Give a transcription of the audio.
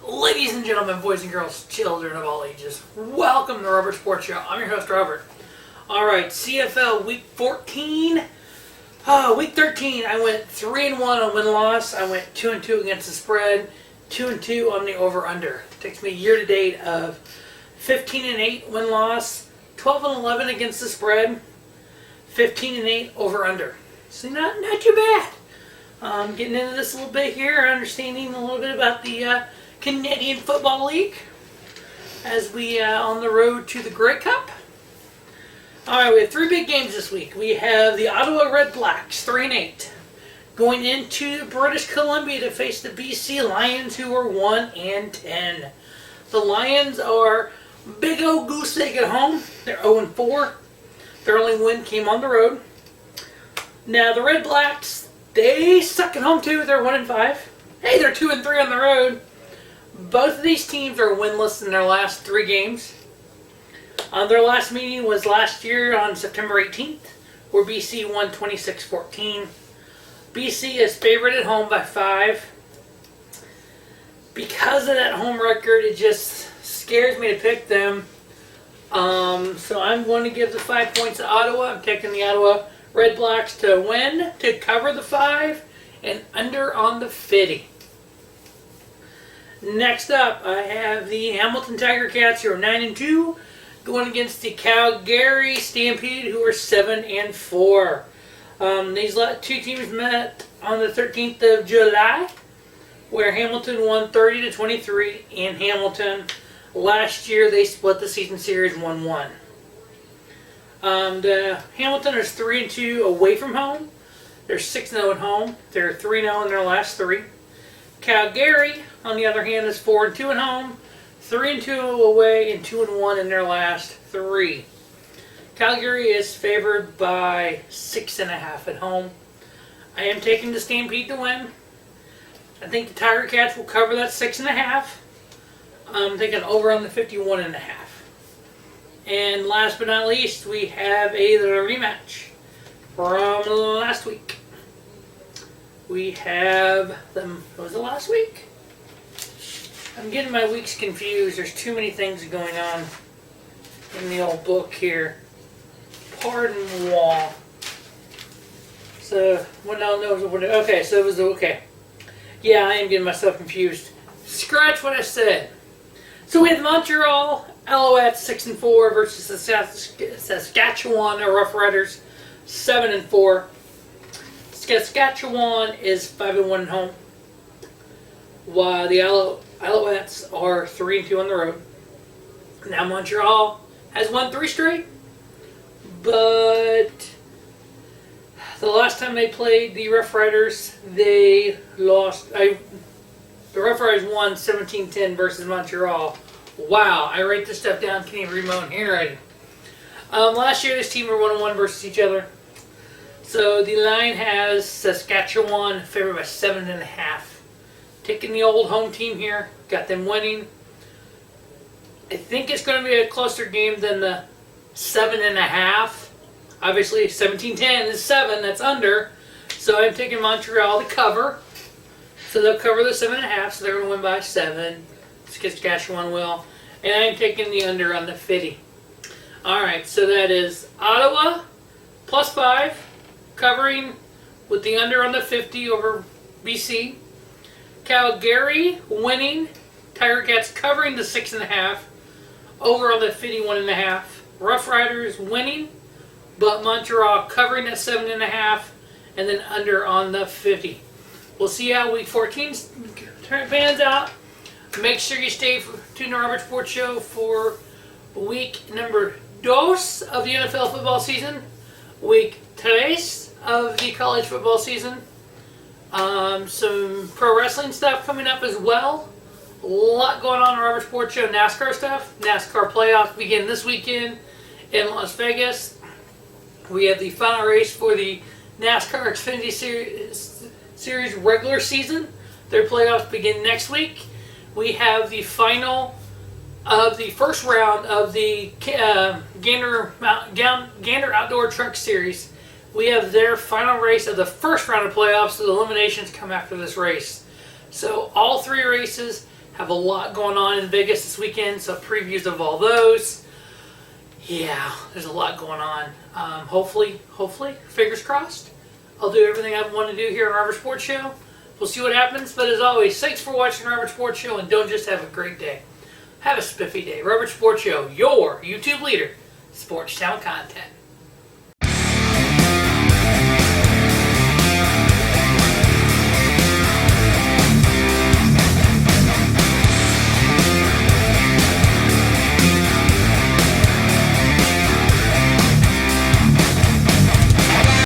Ladies and gentlemen, boys and girls, children of all ages, welcome to the Robert Sports Show. I'm your host, Robert. Alright, CFL Week 14. Week 13, I went 3-1 on win-loss. I went 2-2 against the spread, 2-2 on the over-under. Takes me a year-to-date of 15-8 win-loss, 12-11 against the spread, 15-8 over-under. So not too bad. Getting into this a little bit here, understanding a little bit about the Canadian Football League as we on the road to the Grey Cup. Alright, we have three big games this week. We have the Ottawa Red Blacks, 3-8, going into British Columbia to face the BC Lions, who are 1-10. The Lions are big old goose egg at home. They're 0-4. Their only win came on the road. Now the Red Blacks, they suck at home too. They're 1-5. Hey, they're 2-3 on the road. Both of these teams are winless in their last three games. Their last meeting was last year on September 18th, where BC won 26-14. BC is favored at home by 5. Because of that home record, it just scares me to pick them. So I'm going to give the 5 points to Ottawa. I'm taking the Ottawa Red Blacks to win, to cover the 5, and under on the 50. Next up, I have the Hamilton Tiger Cats, who are 9-2, going against the Calgary Stampede, who are 7-4. These two teams met on the 13th of July, where Hamilton won 30-23 in Hamilton. Last year, they split the season series 1-1. Hamilton is 3-2 away from home. They're 6-0 at home. They're 3-0 in their last 3. Calgary, on the other hand, is 4-2 at home, 3-2 away, and 2-1 in their last 3. Calgary is favored by 6.5 at home. I am taking the Stampede to win. I think the Tiger Cats will cover that 6.5. I'm thinking over on the 51.5. And last but not least, we have the rematch from last week. We have them. Was it last week? I'm getting my weeks confused. There's too many things going on in the old book here. Pardon moi. So, okay, so it was okay. Yeah, I am getting myself confused. Scratch what I said. So we have the Montreal Alouettes 6-4 versus the Saskatchewan Rough Riders 7-4. Saskatchewan is 5-1 at home, while the Alouettes are 3-2 on the road. Now Montreal has won 3 straight, but the last time they played the Rough Riders, they lost. The Rough Riders won 17-10 versus Montreal. Wow, I write this stuff down. Can't even read my own handwriting. Last year, this team were 1-1 versus each other. So the line has Saskatchewan favored by 7.5. Taking the old home team here, got them winning. I think it's going to be a closer game than the 7.5. Obviously, 17-10 is 7. That's under. So I'm taking Montreal to cover. So they'll cover the 7.5. So they're going to win by 7. Saskatchewan will. And I'm taking the under on the 50. Alright, so that is Ottawa plus 5, covering with the under on the 50 over BC. Calgary winning. Tiger Cats covering the 6.5, over on the 51.5. Rough Riders winning, but Montreal covering at 7.5, and then under on the 50. We'll see how Week 14 pans out. Make sure you stay tuned to Robert Sports Show for week number 2 of the NFL football season, week 3 of the college football season. Some pro wrestling stuff coming up as well. A lot going on in Robert Sports Show. NASCAR stuff. NASCAR playoffs begin this weekend in Las Vegas. We have the final race for the NASCAR Xfinity Series regular season. Their playoffs begin next week. We have the final of the first round of the Gander Outdoor Truck Series. We have their final race of the first round of playoffs, so the eliminations come after this race. So all 3 races Have a lot going on in Vegas this weekend, so previews of all those. Yeah, there's a lot going on. Hopefully, fingers crossed, I'll do everything I want to do here on Robert Sports Show. We'll see what happens, but as always, thanks for watching Robert Sports Show, and don't just have a great day. Have a spiffy day. Robert Sports Show, your YouTube leader, Sports Town content.